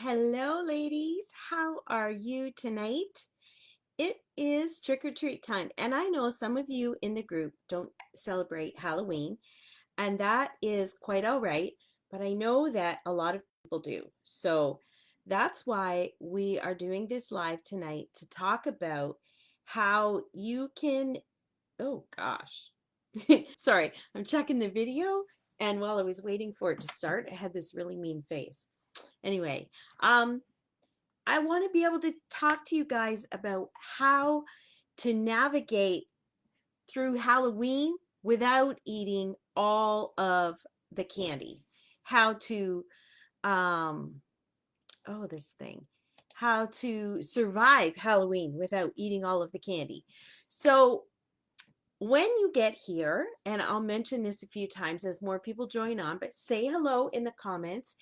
Hello, ladies. How are you tonight? It is trick or treat time, and I know some of you in the group don't celebrate Halloween, and that is quite all right, but I know that a lot of people do. So that's why we are doing this live tonight to talk about how you can, oh gosh. Sorry, I'm checking the video, and while I was waiting for it to start, I had this really mean face. Anyway, um, I want to be able to talk to you guys about how to navigate through Halloween without eating all of the candy. How to, um, oh, this thing, how to survive Halloween without eating all of the candy. So, when you get here, and I'll mention this a few times as more people join on, but say hello in the comments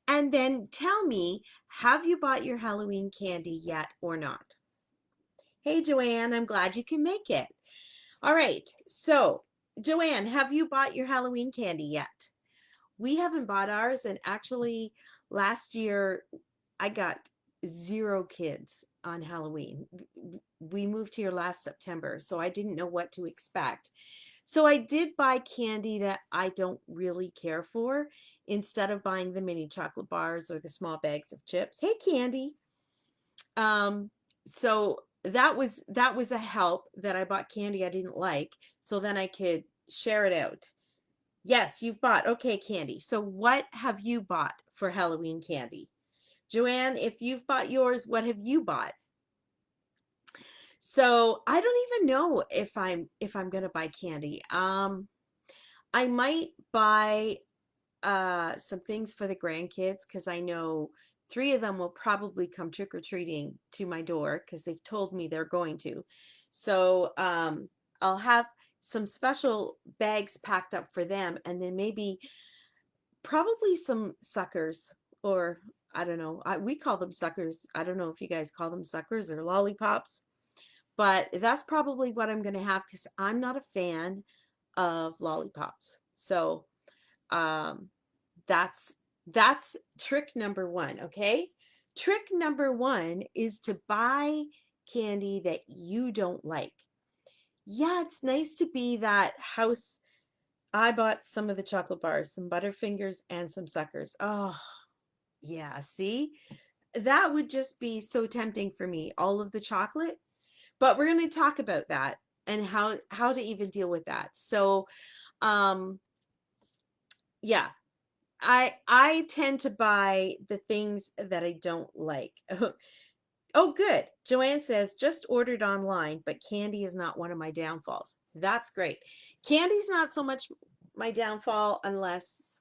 and then tell me, have you bought your Halloween candy yet or not? Hey, Joanne, I'm glad you can make it. All right, so Joanne, have you bought your Halloween candy yet? We haven't bought ours, and actually last year I got zero kids on Halloween. We moved here last September, so I didn't know what to expect. So I did buy candy that I don't really care for instead of buying the mini chocolate bars or the small bags of chips. Hey, Candy. Um, so that was a help that I bought candy I didn't like, so then I could share it out. Yes, you've bought. Okay, Candy. So what have you bought for Halloween candy? Joanne, if you've bought yours, what have you bought? So I don't even know if I'm gonna buy candy. I might buy some things for the grandkids because I know three of them will probably come trick-or-treating to my door because they've told me they're going to. So I'll have some special bags packed up for them, and then maybe probably some suckers, or I don't know. We call them suckers. I don't know if you guys call them suckers or lollipops, but that's probably what I'm going to have because I'm not a fan of lollipops. So um, that's that's trick number one, okay? Trick number one is to buy candy that you don't like. Yeah, it's nice to be that house. I bought some of the chocolate bars, some Butterfingers and some suckers. Oh, yeah, see? That would just be so tempting for me, all of the chocolate. But we're going to talk about that and how to even deal with that. So, um yeah, I tend to buy the things that I don't like. Oh, good. Joanne says just ordered online, but candy is not one of my downfalls. That's great. Candy's not so much my downfall unless,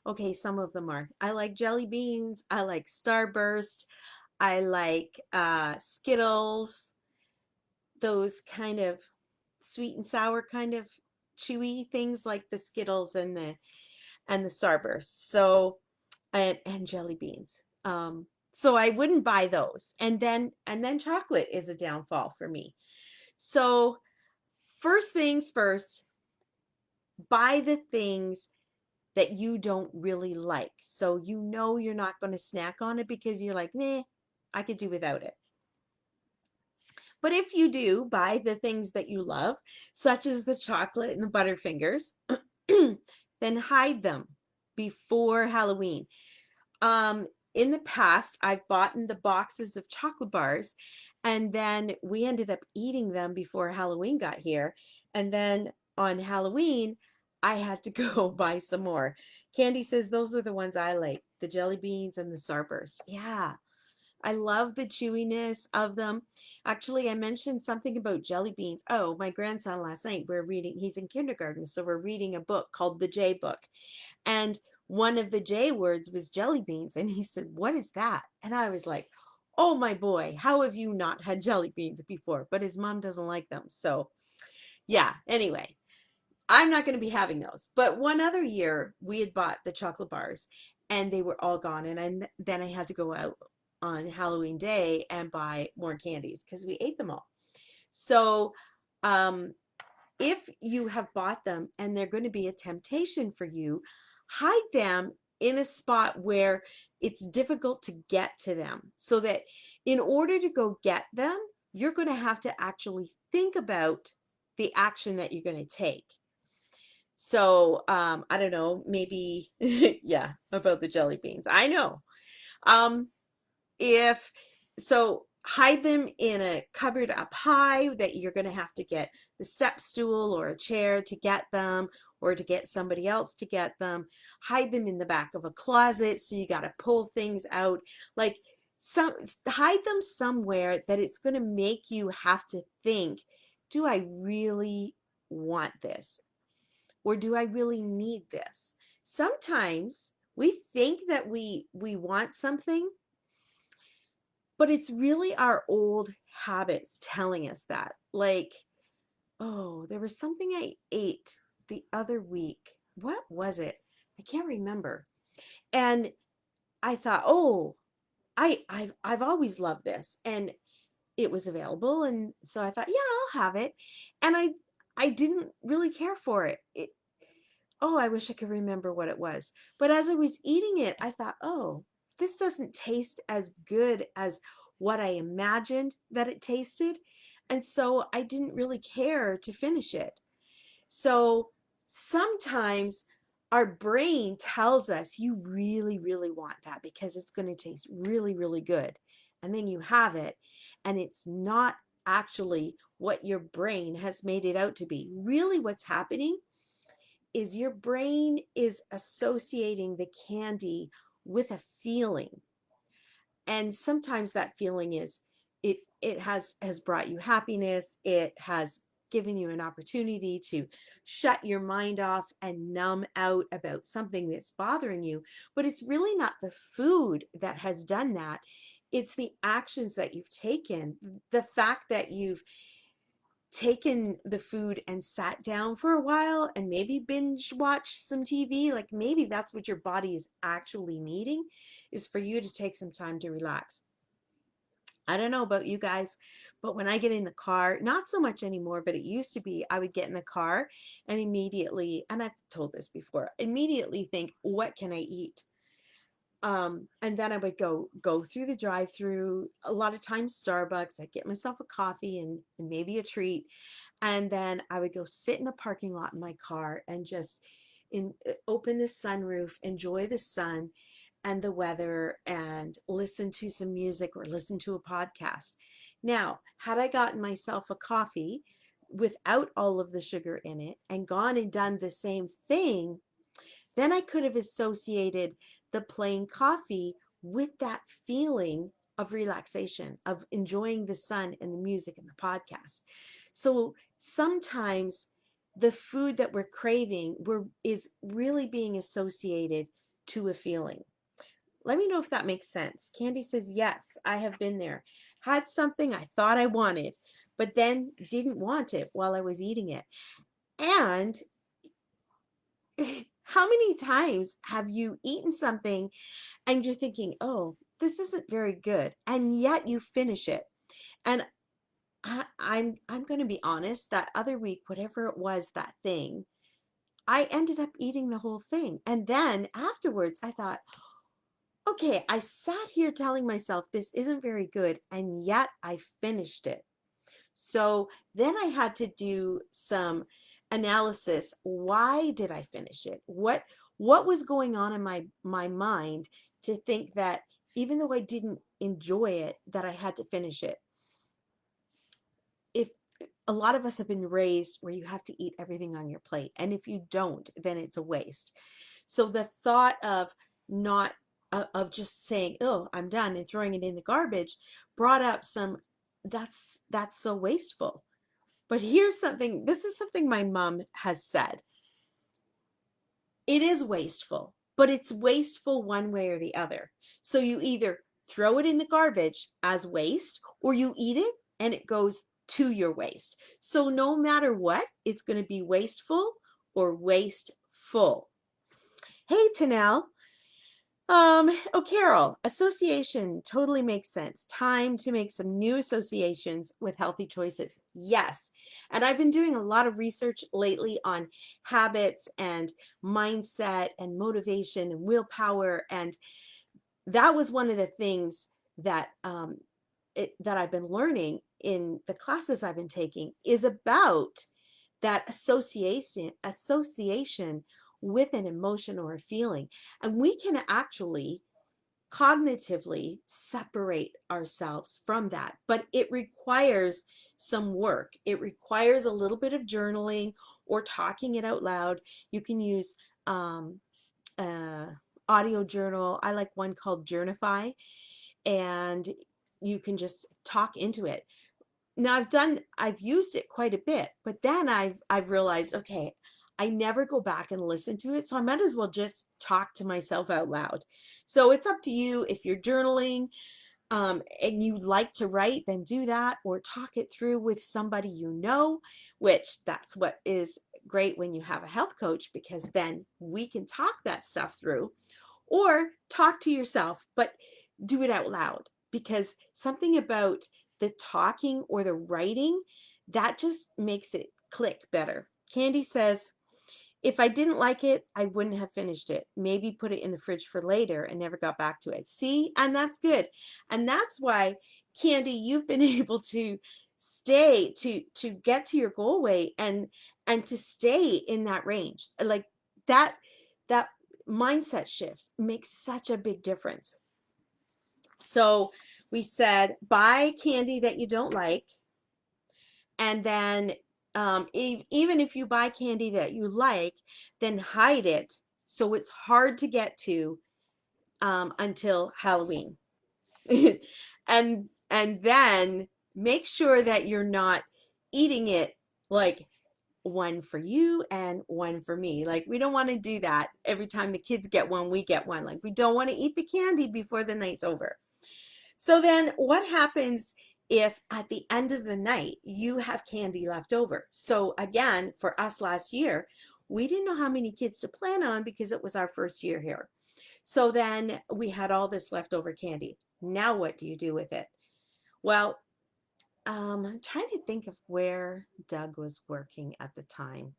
okay, some of them are. I like jelly beans. I like Starburst. I like Skittles, those kind of sweet and sour kind of chewy things like the Skittles and the Starburst. So and jelly beans. So I wouldn't buy those. And then chocolate is a downfall for me. So first things first, buy the things that you don't really like. So you know you're not going to snack on it because you're like, nah, I could do without it. But if you do buy the things that you love, such as the chocolate and the Butterfingers, then hide them before Halloween. In the past, I've bought in the boxes of chocolate bars, and then we ended up eating them before Halloween got here. And then on Halloween, I had to go buy some more. Candy says those are the ones I like, the jelly beans and the Starburst. Yeah, I love the chewiness of them. Actually, I mentioned something about jelly beans. Oh, my grandson last night, we're reading, he's in kindergarten, so we're reading a book called The J Book. And one of the J words was jelly beans. And he said, "What is that?" And I was like, "Oh my boy, how have you not had jelly beans before?" But his mom doesn't like them. So yeah, anyway, I'm not going to be having those. But one other year we had bought the chocolate bars and they were all gone. And then I had to go out on Halloween day and buy more candies because we ate them all. So um, if you have bought them and they're going to be a temptation for you, hide them in a spot where it's difficult to get to them, so that in order to go get them, you're going to have to actually think about the action that you're going to take. So, I don't know, maybe, yeah, about the jelly beans. I know. Um, if so, hide them in a cupboard up high that you're going to have to get the step stool or a chair to get them, or to get somebody else to get them. Hide them in the back of a closet, so you got to pull things out. Like, some, hide them somewhere that it's going to make you have to think, do I really want this? Or do I really need this? Sometimes we think that we want something, but it's really our old habits telling us that. Like, oh, there was something I ate the other week. What was it? I can't remember. And I thought, oh, I've always loved this, and it was available, and so I thought, yeah, I'll have it. And I didn't really care for it. Oh, I wish I could remember what it was. But as I was eating it, I thought, oh, this doesn't taste as good as what I imagined that it tasted. And so I didn't really care to finish it. So sometimes our brain tells us you really, really want that because it's going to taste really, really good. And then you have it, and it's not actually what your brain has made it out to be. Really, what's happening is your brain is associating the candy with a feeling. And sometimes that feeling is, it has brought you happiness. It has given you an opportunity to shut your mind off and numb out about something that's bothering you. But it's really not the food that has done that. It's the actions that you've taken. The fact that you've taken the food and sat down for a while and maybe binge watch some TV, like maybe that's what your body is actually needing, is for you to take some time to relax. I don't know about you guys, but when I get in the car, not so much anymore, but it used to be, I would get in the car and immediately, and I've told this before, immediately think, what can I eat? And then I would go through the drive-through, a lot of times Starbucks. I'd get myself a coffee and maybe a treat, and then I would go sit in the parking lot in my car and just open the sunroof, enjoy the sun and the weather, and listen to some music or listen to a podcast. Now, had I gotten myself a coffee without all of the sugar in it and gone and done the same thing, then I could have associated the plain coffee with that feeling of relaxation, of enjoying the sun and the music and the podcast. So sometimes the food that we're craving is really being associated to a feeling. Let me know if that makes sense. Candy says, yes, I have been there. Had something I thought I wanted, but then didn't want it while I was eating it. And how many times have you eaten something and you're thinking, oh, this isn't very good, and yet you finish it? And I'm going to be honest, that other week, whatever it was, that thing, I ended up eating the whole thing. And then afterwards, I thought, okay, I sat here telling myself this isn't very good, and yet I finished it. So then I had to do some analysis. Why did I finish it? What was going on in my mind to think that even though I didn't enjoy it, that I had to finish it? If a lot of us have been raised where you have to eat everything on your plate, and if you don't, then it's a waste. So the thought of not of just saying, oh, I'm done, and throwing it in the garbage brought up some, that's so wasteful. But here's something, this is something my mom has said. It is wasteful, but it's wasteful one way or the other. So you either throw it in the garbage as waste, or you eat it and it goes to your waste. So no matter what, it's going to be wasteful or wasteful. Hey, Tanel. Oh, Carol, association totally makes sense. Time to make some new associations with healthy choices. Yes. And I've been doing a lot of research lately on habits and mindset and motivation and willpower. And that was one of the things that that I've been learning in the classes I've been taking is about that association with an emotion or a feeling. And we can actually cognitively separate ourselves from that, but it requires some work. It requires a little bit of journaling or talking it out loud. You can use um, uh, audio journal. I like one called Journify, and you can just talk into it. Now I've used it quite a bit, but then I've realized, okay, I never go back and listen to it, so I might as well just talk to myself out loud. So it's up to you. If you're journaling and you like to write, then do that, or talk it through with somebody you know, which that's what is great when you have a health coach, because then we can talk that stuff through, or talk to yourself, but do it out loud, because something about the talking or the writing that just makes it click better. Candy says, if I didn't like it, I wouldn't have finished it. Maybe put it in the fridge for later and never got back to it. See, and that's good. And that's why, Candy, you've been able to stay to get to your goal weight and to stay in that range. Like that mindset shift makes such a big difference. So we said buy candy that you don't like, and then even if you buy candy that you like, then hide it so it's hard to get to until Halloween. And then make sure that you're not eating it like one for you and one for me. Like, we don't want to do that. Every time the kids get one, we get one. Like, we don't want to eat the candy before the night's over. So then what happens if at the end of the night you have candy left over? So again, for us last year, we didn't know how many kids to plan on because it was our first year here. So then we had all this leftover candy. Now what do you do with it? Well, I'm trying to think of where Doug was working at the time.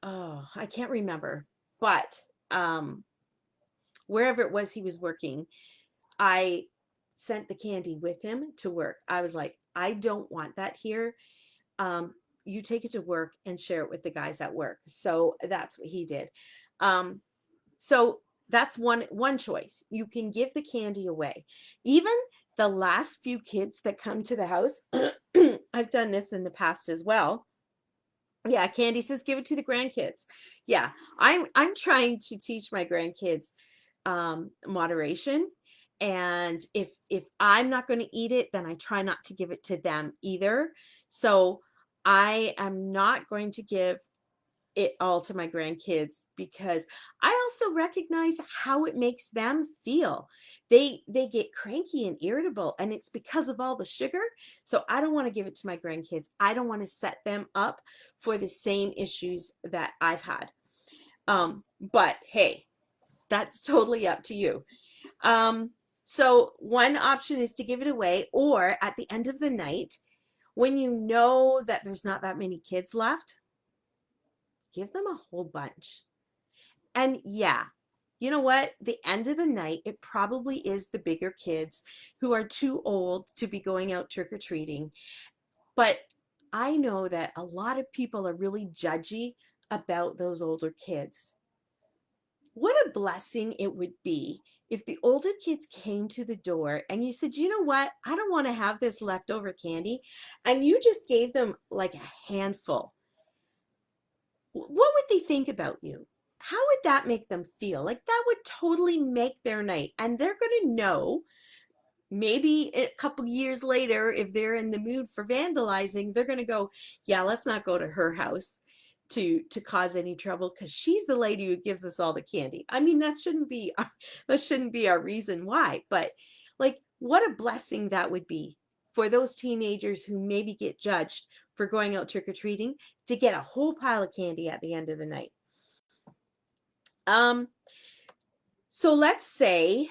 Oh, I can't remember. But wherever it was he was working, I sent the candy with him to work. I was like, I don't want that here. You take it to work and share it with the guys at work. So that's what he did. Um, so that's one choice. You can give the candy away. Even the last few kids that come to the house, I've done this in the past as well. Yeah, Candy says give it to the grandkids. Yeah, I'm trying to teach my grandkids moderation. And if I'm not going to eat it, then I try not to give it to them either. So I am not going to give it all to my grandkids, because I also recognize how it makes them feel. They get cranky and irritable, and it's because of all the sugar. So I don't want to give it to my grandkids. I don't want to set them up for the same issues that I've had. But hey, that's totally up to you. Um, so one option is to give it away, or at the end of the night, when you know that there's not that many kids left, give them a whole bunch. And yeah, you know what? The end of the night, it probably is the bigger kids who are too old to be going out trick-or-treating. But I know that a lot of people are really judgy about those older kids. What a blessing it would be if the older kids came to the door and you said, you know what? I don't want to have this leftover candy. And you just gave them like a handful. What would they think about you? How would that make them feel? Like, that would totally make their night. And they're going to know, maybe a couple years later, if they're in the mood for vandalizing, they're going to go, yeah, let's not go to her house to cause any trouble, because she's the lady who gives us all the candy. I mean, that shouldn't be our reason why, but like, what a blessing that would be for those teenagers who maybe get judged for going out trick-or-treating, to get a whole pile of candy at the end of the night. Um, So let's say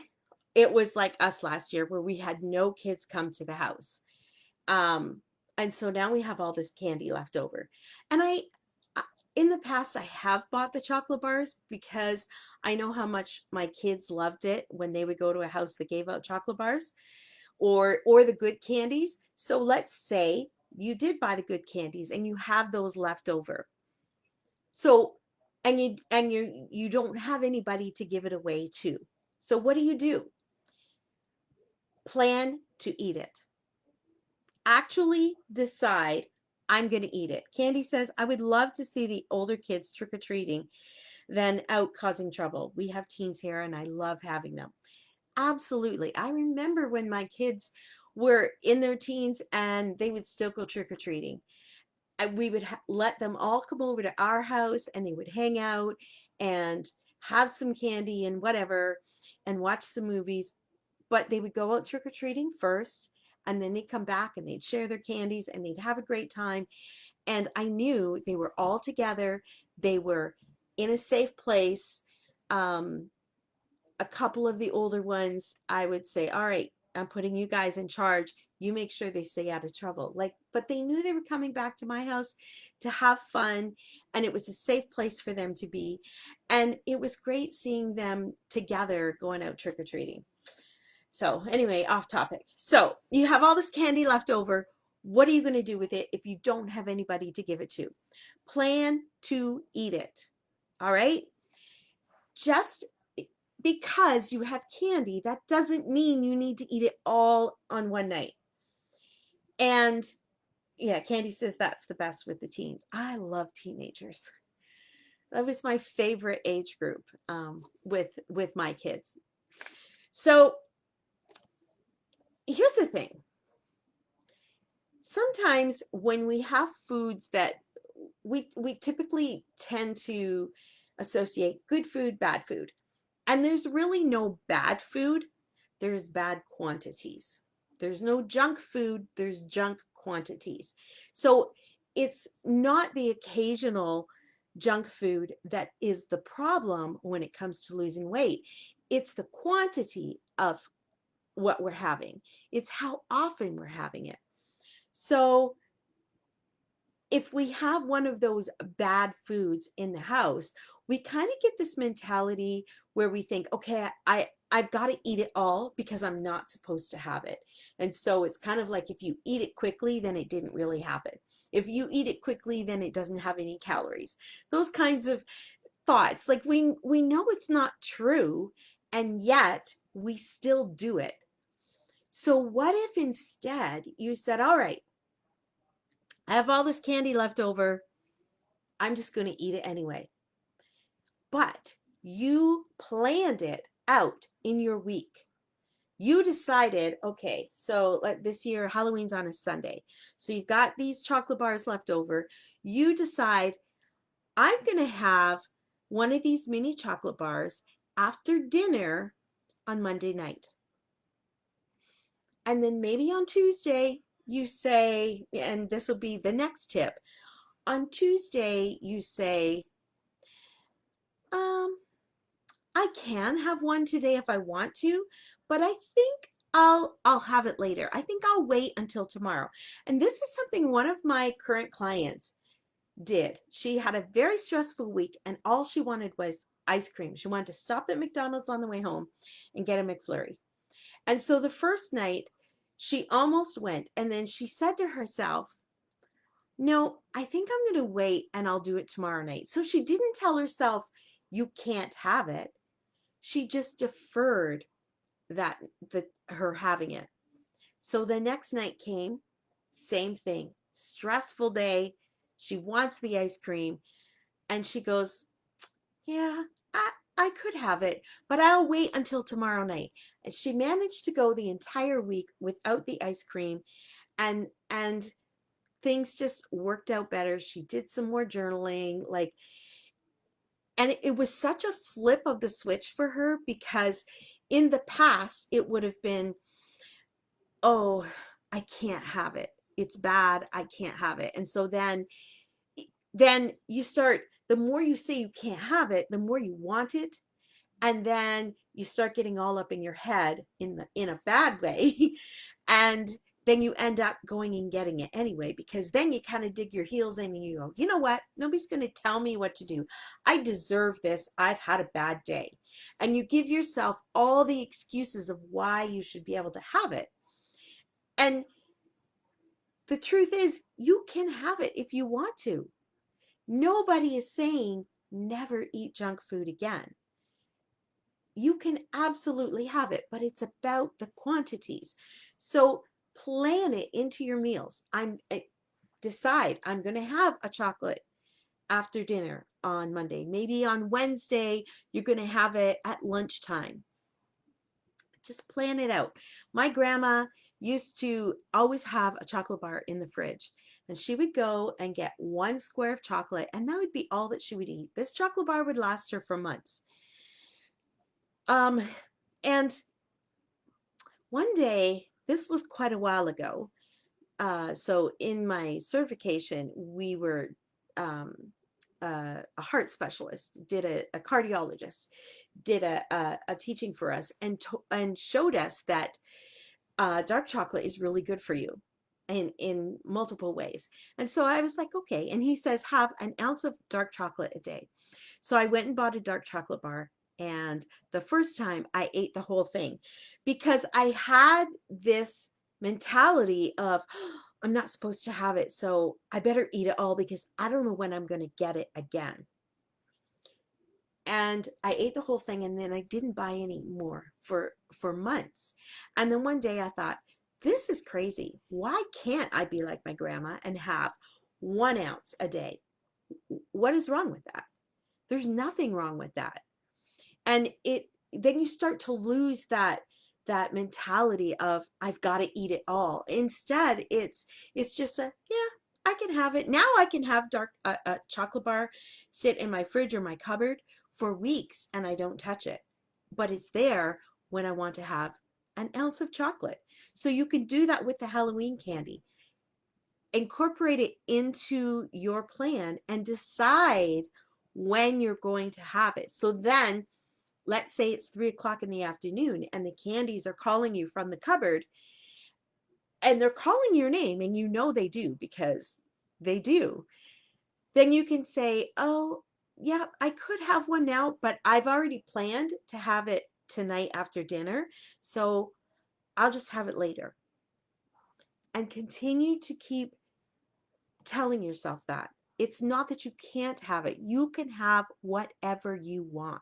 it was like us last year where we had no kids come to the house. Um, and so now we have all this candy left over. And I- in the past, I have bought the chocolate bars because I know how much my kids loved it when they would go to a house that gave out chocolate bars or the good candies. So let's say you did buy the good candies and you have those left over. So and you don't have anybody to give it away to. So what do? Plan to eat it. Actually decide I'm going to eat it. Candy says, I would love to see the older kids trick or treating than out causing trouble. We have teens here and I love having them. Absolutely. I remember when my kids were in their teens and they would still go trick or treating. We would let them all come over to our house and they would hang out and have some candy and whatever and watch some movies. But they would go out trick or treating first and then they'd come back and they'd share their candies and they'd have a great time. And I knew they were all together. They were in a safe place. Um, a couple of the older ones, I would say, all right, I'm putting you guys in charge. You make sure they stay out of trouble. Like, but they knew they were coming back to my house to have fun, and it was a safe place for them to be. And it was great seeing them together going out trick or treating. So, anyway, off topic. So, you have all this candy left over. What are you going to do with it if you don't have anybody to give it to? Plan to eat it. All right? Just because you have candy, that doesn't mean you need to eat it all on one night. And yeah, Candy says that's the best with the teens. I love teenagers. That was my favorite age group with my kids. So here's the thing. Sometimes when we have foods that we typically tend to associate good food, bad food. And there's really no bad food, there's bad quantities. There's no junk food, there's junk quantities. So it's not the occasional junk food that is the problem when it comes to losing weight. It's the quantity of what we're having, it's how often we're having it. So if we have one of those bad foods in the house, we kind of get this mentality where we think, okay, I've got to eat it all because I'm not supposed to have it. And so it's kind of like if you eat it quickly, then it didn't really happen. If you eat it quickly, then it doesn't have any calories. Those kinds of thoughts, like we know it's not true, and yet we still do it. So what if instead you said, all right, I have all this candy left over. I'm just going to eat it anyway. But you planned it out in your week. You decided, okay, so this year Halloween's on a Sunday. So you've got these chocolate bars left over. You decide, I'm going to have one of these mini chocolate bars after dinner on Monday night. And then maybe on Tuesday, you say, and this will be the next tip. On Tuesday, you say, um, I can have one today if I want to, but I think I'll have it later. I think I'll wait until tomorrow. And this is something one of my current clients did. She had a very stressful week and all she wanted was ice cream. She wanted to stop at McDonald's on the way home and get a McFlurry. And so the first night she almost went, and then she said to herself, no, I think I'm going to wait and I'll do it tomorrow night. So she didn't tell herself you can't have it. She just deferred that her having it. So the next night came, same thing, stressful day. She wants the ice cream and she goes, yeah, I could have it, but I'll wait until tomorrow night. And she managed to go the entire week without the ice cream, and things just worked out better. She did some more journaling, like, and it was such a flip of the switch for her because in the past it would have been, oh, I can't have it. It's bad. I can't have it. And so then you start, the more you say you can't have it, the more you want it. and then you start getting all up in your head in a bad way, and then you end up going and getting it anyway, because then you kind of dig your heels in and you go, you know what, nobody's going to tell me what to do. I deserve this. I've had a bad day. And you give yourself all the excuses of why you should be able to have it. And the truth is, you can have it if you want to. Nobody is saying never eat junk food again. You can absolutely have it, but it's about the quantities. So plan it into your meals. Decide I'm going to have a chocolate after dinner on Monday. Maybe on Wednesday, you're going to have it at lunchtime. Just plan it out. My grandma used to always have a chocolate bar in the fridge, and she would go and get one square of chocolate, and that would be all that she would eat. This chocolate bar would last her for months. Um, and one day, this was quite a while ago. So in my certification, we were um, a heart specialist, did a cardiologist, did a teaching for us, and showed us that dark chocolate is really good for you in multiple ways. And so I was like, okay. And he says, have an ounce of dark chocolate a day. So I went and bought a dark chocolate bar. And the first time I ate the whole thing, because I had this mentality of, "Oh, I'm not supposed to have it, so I better eat it all because I don't know when I'm going to get it again." And I ate the whole thing, and then I didn't buy any more for months. And then one day I thought, this is crazy. Why can't I be like my grandma and have 1 ounce a day? What is wrong with that? There's nothing wrong with that. And it then you start to lose that mentality of I've got to eat it all. Instead, it's just a, yeah, I can have it. Now I can have a chocolate bar sit in my fridge or my cupboard for weeks and I don't touch it. But it's there when I want to have an ounce of chocolate. So you can do that with the Halloween candy. Incorporate it into your plan and decide when you're going to have it. So then, let's say it's 3 o'clock in the afternoon and the candies are calling you from the cupboard, and they're calling your name, and you know they do because they do. Then you can say, oh, yeah, I could have one now, but I've already planned to have it tonight after dinner. So I'll just have it later. And continue to keep telling yourself that. It's not that you can't have it. You can have whatever you want.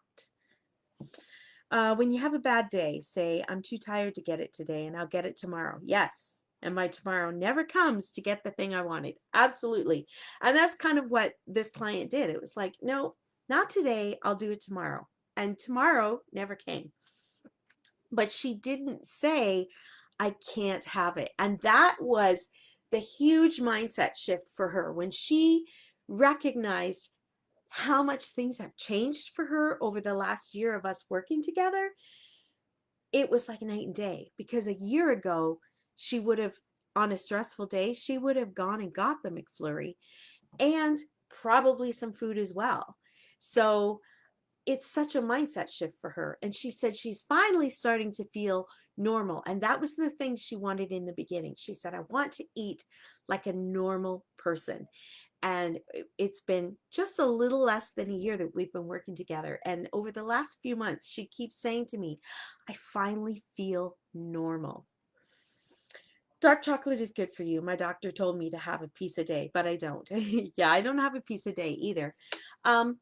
When you have a bad day, say, I'm too tired to get it today and I'll get it tomorrow. Yes. And my tomorrow never comes to get the thing I wanted. Absolutely. And that's kind of what this client did. It was like, no, not today. I'll do it tomorrow. And tomorrow never came. But she didn't say, I can't have it. And that was the huge mindset shift for her when she recognized how much things have changed for her over the last year of us working together. It was like night and day, because a year ago, she would have, on a stressful day, she would have gone and got the McFlurry and probably some food as well. So it's such a mindset shift for her. And she said she's finally starting to feel normal. And that was the thing she wanted in the beginning. She said, I want to eat like a normal person. And it's been just a little less than a year that we've been working together. And over the last few months, she keeps saying to me, I finally feel normal. Dark chocolate is good for you. My doctor told me to have a piece a day, but I don't. Yeah, I don't have a piece a day either. Um,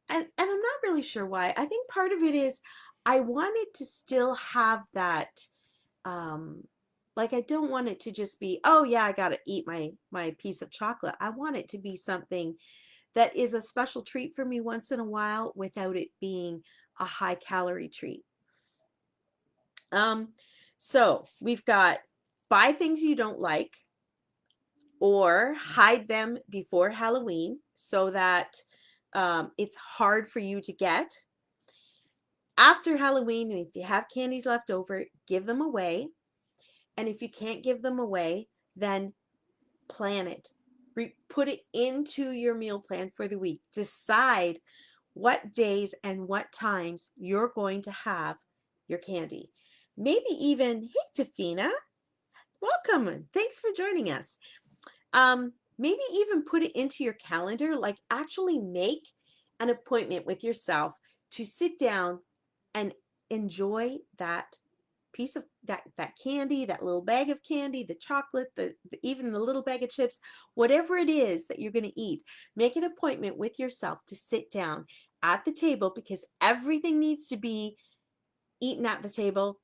and I'm not really sure why. I think part of it is I wanted to still have that, um, like I don't want it to just be, oh yeah, I gotta eat my piece of chocolate. I want it to be something that is a special treat for me once in a while without it being a high calorie treat. Um, so we've got buy things you don't like or hide them before Halloween so that it's hard for you to get. After Halloween, if you have candies left over, give them away. And if you can't give them away, then plan it. Put it into your meal plan for the week. Decide what days and what times you're going to have your candy. Maybe even, hey, Tafina, welcome. Thanks for joining us. Maybe even put it into your calendar, like actually make an appointment with yourself to sit down and enjoy that piece of that candy, that little bag of candy, the chocolate, even the little bag of chips, whatever it is that you're going to eat. Make an appointment with yourself to sit down at the table, because everything needs to be eaten at the table,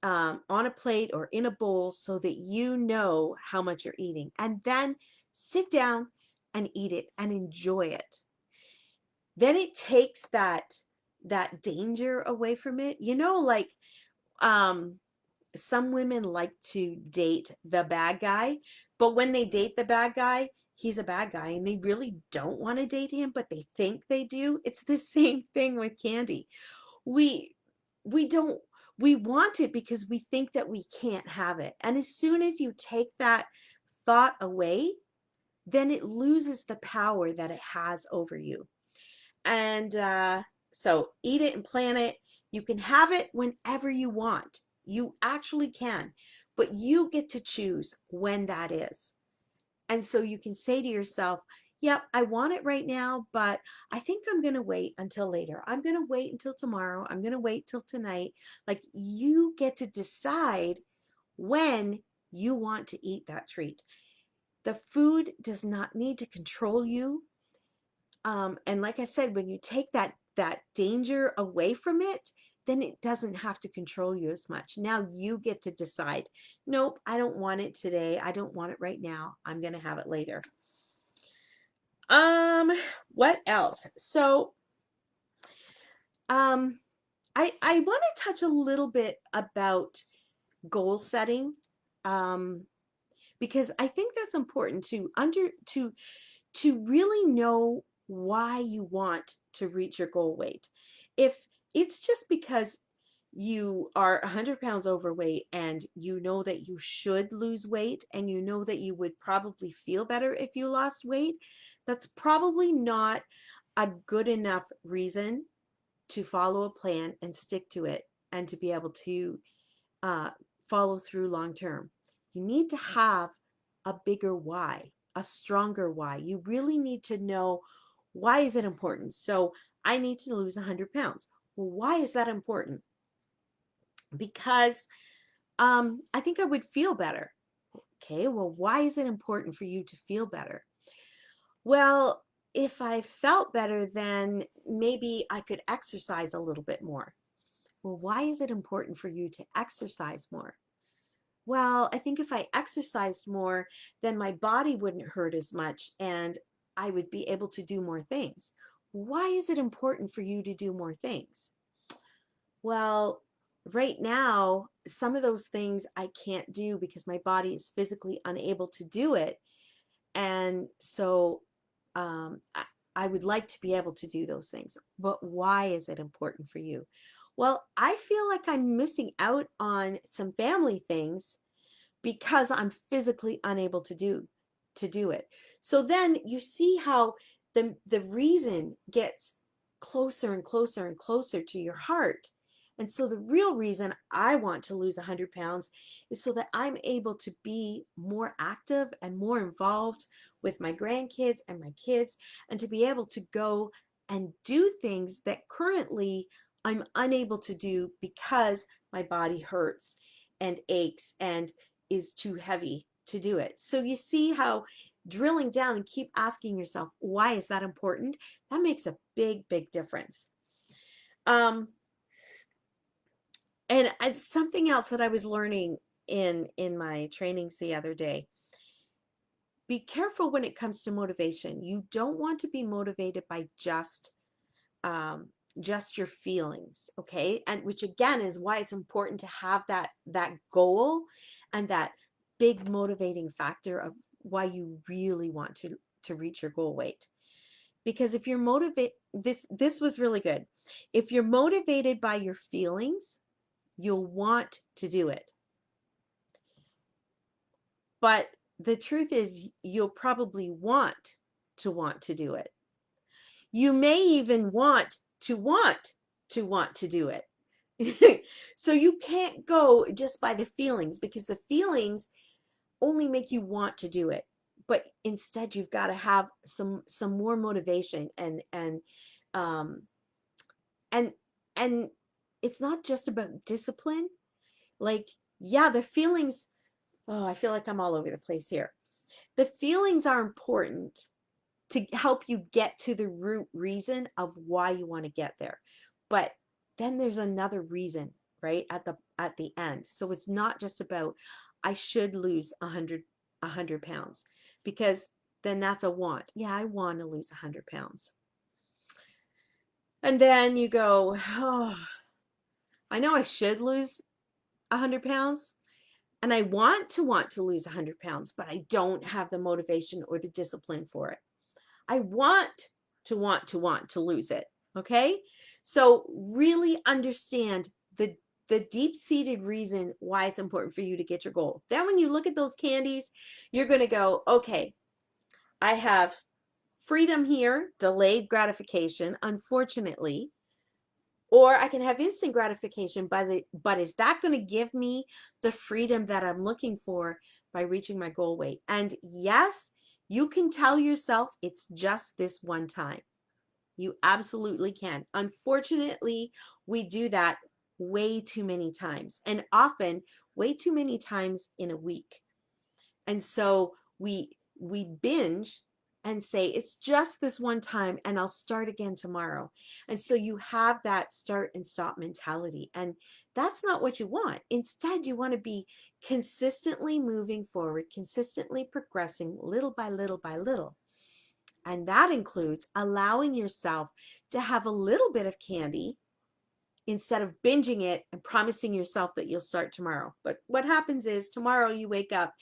on a plate or in a bowl, so that you know how much you're eating, and then sit down and eat it and enjoy it. Then it takes that danger away from it. Like, um some women like to date the bad guy, but when they date the bad guy, he's a bad guy and they really don't want to date him, but they think they do. It's the same thing with candy. We we don't we want it because we think that we can't have it. And as soon as you take that thought away, then it loses the power that it has over you. And so eat it and plan it. You can have it whenever you want. You actually can, but you get to choose when that is. And so you can say to yourself, yep, I want it right now, but I think I'm going to wait until later. I'm going to wait until tomorrow. I'm going to wait till tonight. Like, you get to decide when you want to eat that treat. The food does not need to control you. And like I said, when you take that danger away from it, then it doesn't have to control you as much. Now you get to decide, nope, I don't want it today. I don't want it right now. I'm going to have it later. Um, what else? So, um, I want to touch a little bit about goal setting. Um, because I think that's important to really know why you want to reach your goal weight. If it's just because you are 100 pounds overweight and you know that you should lose weight and you know that you would probably feel better if you lost weight, that's probably not a good enough reason to follow a plan and stick to it and to be able to uh, follow through long term. You need to have a bigger why, a stronger why. You really need to know, why is it important? So I need to lose 100 pounds. Well, why is that important? Because I think I would feel better. Okay, well, why is it important for you to feel better? Well, if I felt better, then maybe I could exercise a little bit more. Well, why is it important for you to exercise more? Well, I think if I exercised more, then my body wouldn't hurt as much and I would be able to do more things. Why is it important for you to do more things? Well, right now, some of those things I can't do because my body is physically unable to do it. And so I would like to be able to do those things. But why is it important for you? Well, I feel like I'm missing out on some family things because I'm physically unable to do it. So then you see how the reason gets closer and closer and closer to your heart. And so the real reason I want to lose 100 pounds is so that I'm able to be more active and more involved with my grandkids and my kids, and to be able to go and do things that currently I'm unable to do because my body hurts and aches and is too heavy to do it. So you see how drilling down and keep asking yourself, why is that important? That makes a big, big difference. Um, and something else that I was learning in my trainings the other day, be careful when it comes to motivation. You don't want to be motivated by um, just your feelings, okay? And which again is why it's important to have that goal and that big motivating factor of why you really want to reach your goal weight. Because if you're motivated, this was really good. If you're motivated by your feelings, you'll want to do it. But the truth is, you'll probably want to do it. You may even want to do it. So you can't go just by the feelings, because the feelings only make you want to do it. But instead you've got to have some more motivation, um and and it's not just about discipline. Like, yeah, the feelings, oh, I feel like I'm all over the place here. The feelings are important to help you get to the root reason of why you want to get there. But then there's another reason, right? At the end. So it's not just about I should lose 100 pounds, because then that's a want. Yeah, I want to lose 100 pounds. And then you go, oh, I know I should lose 100 pounds, and I want to lose 100 pounds, but I don't have the motivation or the discipline for it. I want to lose it. Okay. So really understand the deep-seated reason why it's important for you to get your goal. Then when you look at those candies, you're going to go, okay, I have freedom here, delayed gratification, unfortunately, or I can have instant gratification but is that going to give me the freedom that I'm looking for by reaching my goal weight? And yes, you can tell yourself it's just this one time. You absolutely can. Unfortunately, we do that way too many times, and often way too many times in a week. And so we binge and say it's just this one time and I'll start again tomorrow. And so you have that start and stop mentality, and that's not what you want. Instead, you want to be consistently moving forward, consistently progressing little by little by little. And that includes allowing yourself to have a little bit of candy instead of binging it and promising yourself that you'll start tomorrow. But what happens is tomorrow you wake up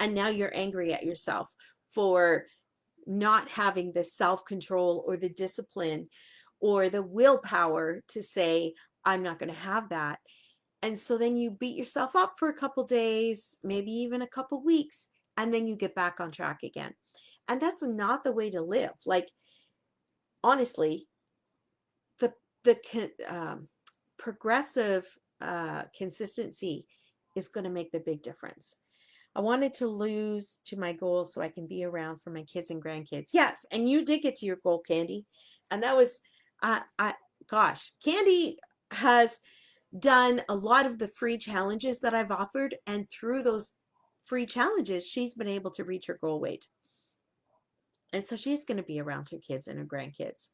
and now you're angry at yourself for not having the self-control or the discipline or the willpower to say, I'm not going to have that. And so then you beat yourself up for a couple days, maybe even a couple weeks, and then you get back on track again. And that's not the way to live. Like, honestly, the progressive consistency is going to make the big difference. I wanted to lose to my goal so I can be around for my kids and grandkids. Yes, and you did get to your goal, Candy, and that was, I gosh, Candy has done a lot of the free challenges that I've offered, and through those free challenges, she's been able to reach her goal weight, and so she's going to be around her kids and her grandkids.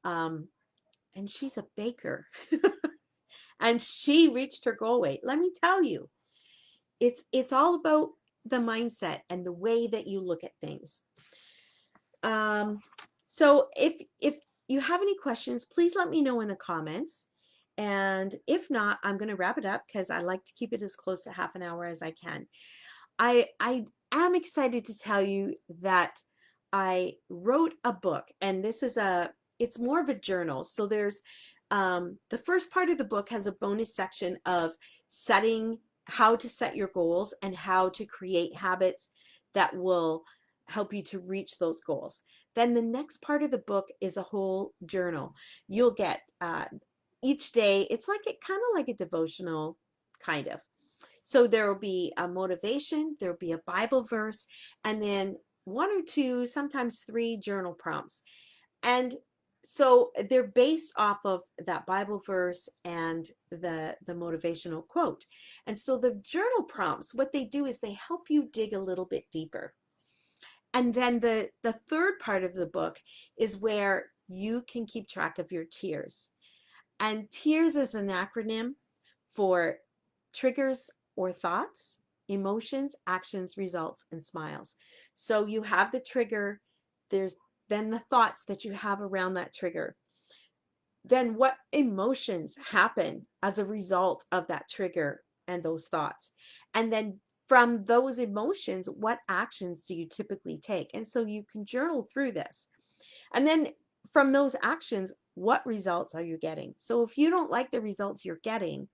Um, and she's a baker. And she reached her goal weight. Let me tell you, it's all about the mindset and the way that you look at things. Um, so if you have any questions, please let me know in the comments. And if not, I'm going to wrap it up because I like to keep it as close to half an hour as I can. I am excited to tell you that I wrote a book, and it's more of a journal. So there's the first part of the book has a bonus section of how to set your goals and how to create habits that will help you to reach those goals. Then the next part of the book is a whole journal. You'll get each day, it's like it kind of like a devotional, kind of. So there will be a motivation, there will be a Bible verse, and then one or two, sometimes three journal prompts. And so they're based off of that Bible verse and the motivational quote. And so the journal prompts, what they do is they help you dig a little bit deeper. And then the third part of the book is where you can keep track of your tears. And tears is an acronym for triggers or thoughts, emotions, actions, results, and smiles. So you have the trigger, there's then the thoughts that you have around that trigger. Then what emotions happen as a result of that trigger and those thoughts? And then from those emotions, what actions do you typically take? And so you can journal through this. And then from those actions, what results are you getting? So if you don't like the results you're getting,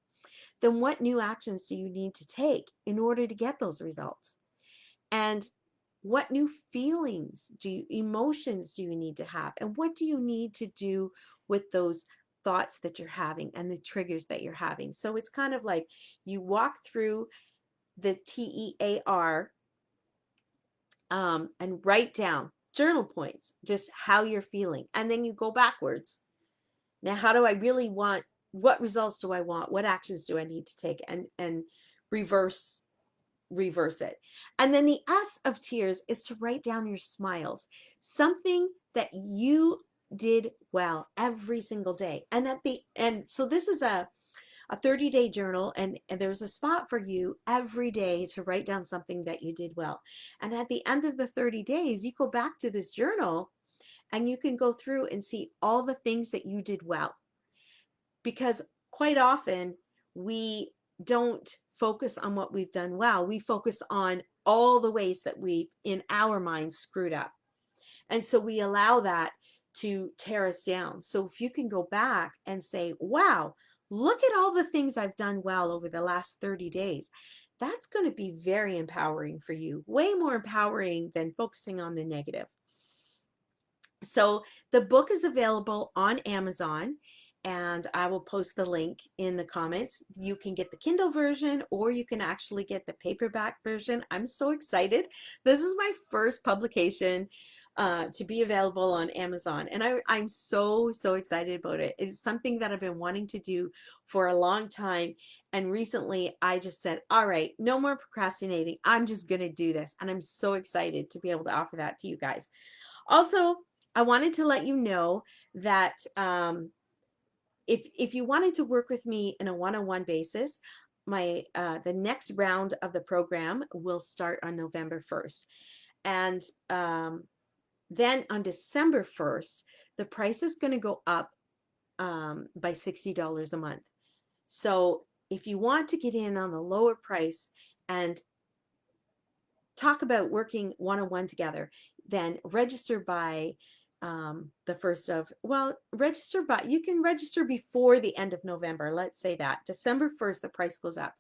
then what new actions do you need to take in order to get those results? And What new feelings emotions do you need to have? And what do you need to do with those thoughts that you're having and the triggers that you're having? So it's kind of like you walk through the TEAR, and write down journal points, just how you're feeling. And then you go backwards. Now, how do I really want, what results do I want? What actions do I need to take? And reverse reverse it. And then the S of tears is to write down your smiles, something that you did well every single day. And so this is a 30-day journal, and there's a spot for you every day to write down something that you did well. And at the end of the 30 days, you go back to this journal and you can go through and see all the things that you did well. Because quite often we don't focus on what we've done well. We focus on all the ways that we've, in our minds, screwed up. And so we allow that to tear us down. So if you can go back and say, wow, look at all the things I've done well over the last 30 days. That's going to be very empowering for you, way more empowering than focusing on the negative. So the book is available on Amazon, and I will post the link in the comments. You can get the Kindle version, or you can actually get the paperback version. I'm so excited. This is my first publication to be available on Amazon, and I'm so excited about it. It's something that I've been wanting to do for a long time, and recently I just said, all right, no more procrastinating. I'm just going to do this, and I'm so excited to be able to offer that to you guys. Also, I wanted to let you know that if you wanted to work with me in a one-on-one basis, the next round of the program will start on November 1st. And then on December 1st, the price is going to go up by $60 a month. So if you want to get in on the lower price and talk about working one-on-one together, then register by the first of, well, register by, you can register before the end of November. Let's say that December 1st, the price goes up.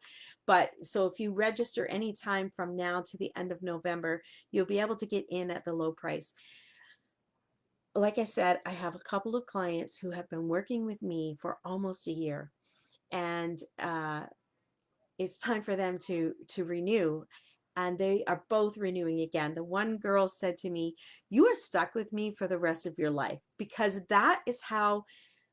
But so if you register anytime from now to the end of November, you'll be able to get in at the low price. Like I said, I have a couple of clients who have been working with me for almost a year, and it's time for them to renew, and they are both renewing again. The one girl said to me, you are stuck with me for the rest of your life, because that is how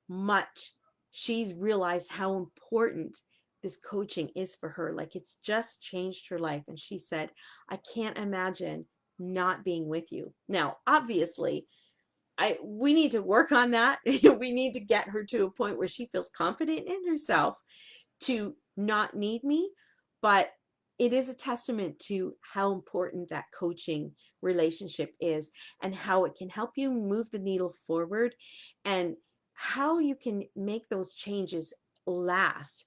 much she's realized how important this coaching is for her. Like, it's just changed her life. And she said, I can't imagine not being with you. Now, obviously, we need to work on that. We need to get her to a point where she feels confident in herself to not need me, but it is a testament to how important that coaching relationship is, and how it can help you move the needle forward, and how you can make those changes last.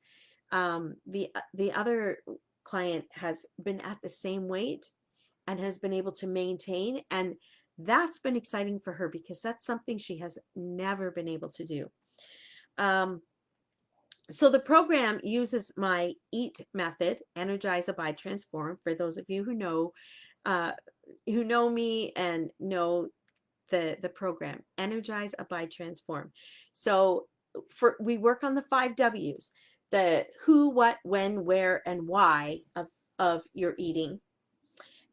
The other client has been at the same weight and has been able to maintain, and that's been exciting for her because that's something she has never been able to do. So the program uses my EAT method: energize, abide, transform. For those of you uh, who know me and know the program, energize, abide, transform. So we work on the 5 W's: the who, what, when, where, and why of your eating.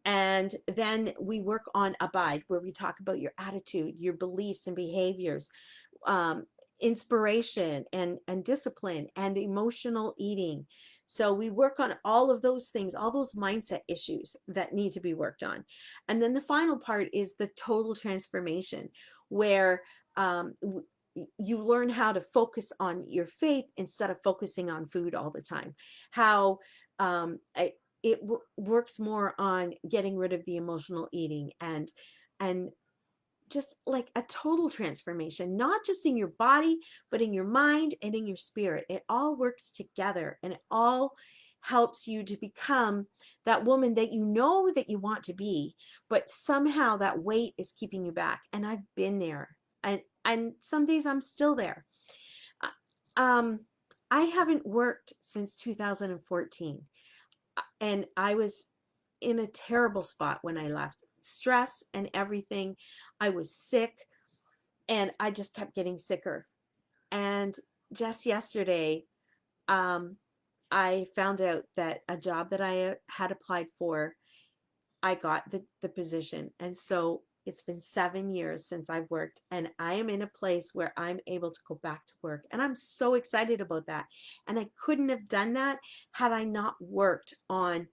And then we work on abide, where we talk about your attitude, your beliefs and behaviors, um, inspiration and discipline and emotional eating. So we work on all of those things, all those mindset issues that need to be worked on. And then the final part is the total transformation, where you learn how to focus on your faith instead of focusing on food all the time. How it works more on getting rid of the emotional eating, and just like a total transformation, not just in your body, but in your mind and in your spirit. It all works together, and it all helps you to become that woman that you know that you want to be, but somehow that weight is keeping you back. And I've been there, and some days I'm still there. Uh, Um, I haven't worked since 2014, and I was in a terrible spot when I left. stress and everything. I was sick and I just kept getting sicker. And just yesterday, um, I found out that a job that I had applied for, I got the position. And so it's been 7 years since I've worked, and I am in a place where I'm able to go back to work. And I'm so excited about that. And I couldn't have done that had I not worked on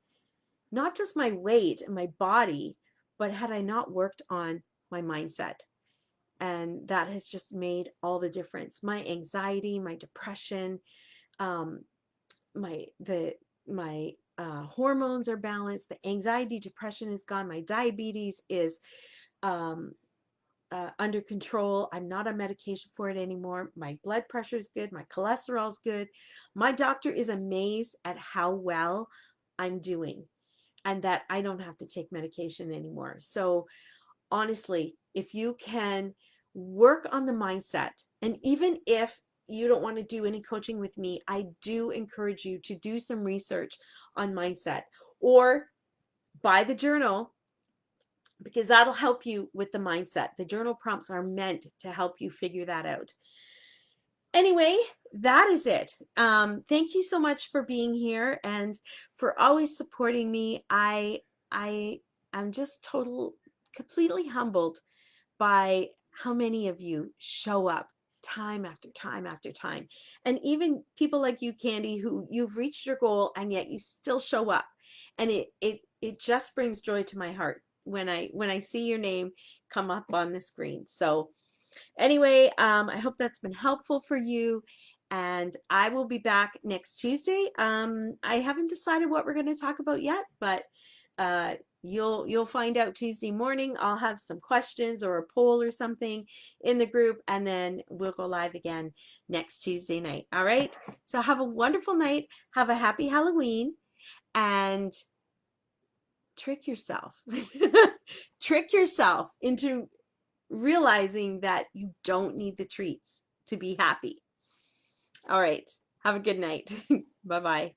not just my weight and my body, but had I not worked on my mindset. And that has just made all the difference. My anxiety, my depression, um, my hormones are balanced. The anxiety, depression is gone. My diabetes is um, under control. I'm not on medication for it anymore. My blood pressure is good. My cholesterol is good. My doctor is amazed at how well I'm doing and that I don't have to take medication anymore. So honestly, if you can work on the mindset, and even if you don't want to do any coaching with me, I do encourage you to do some research on mindset or buy the journal, because that'll help you with the mindset. The journal prompts are meant to help you figure that out. Anyway, that is it. Thank you so much for being here and for always supporting me. I am just completely humbled by how many of you show up time after time after time. And even people like you, Candy, who you've reached your goal and yet you still show up. And it just brings joy to my heart when I see your name come up on the screen. So anyway, I hope that's been helpful for you. And I will be back next Tuesday. I haven't decided what we're going to talk about yet, but uh, you'll find out Tuesday morning. I'll have some questions or a poll or something in the group, and then we'll go live again next Tuesday night. All right. So have a wonderful night. Have a happy Halloween, and trick yourself. Trick yourself into realizing that you don't need the treats to be happy. All right. Have a good night. Bye-bye.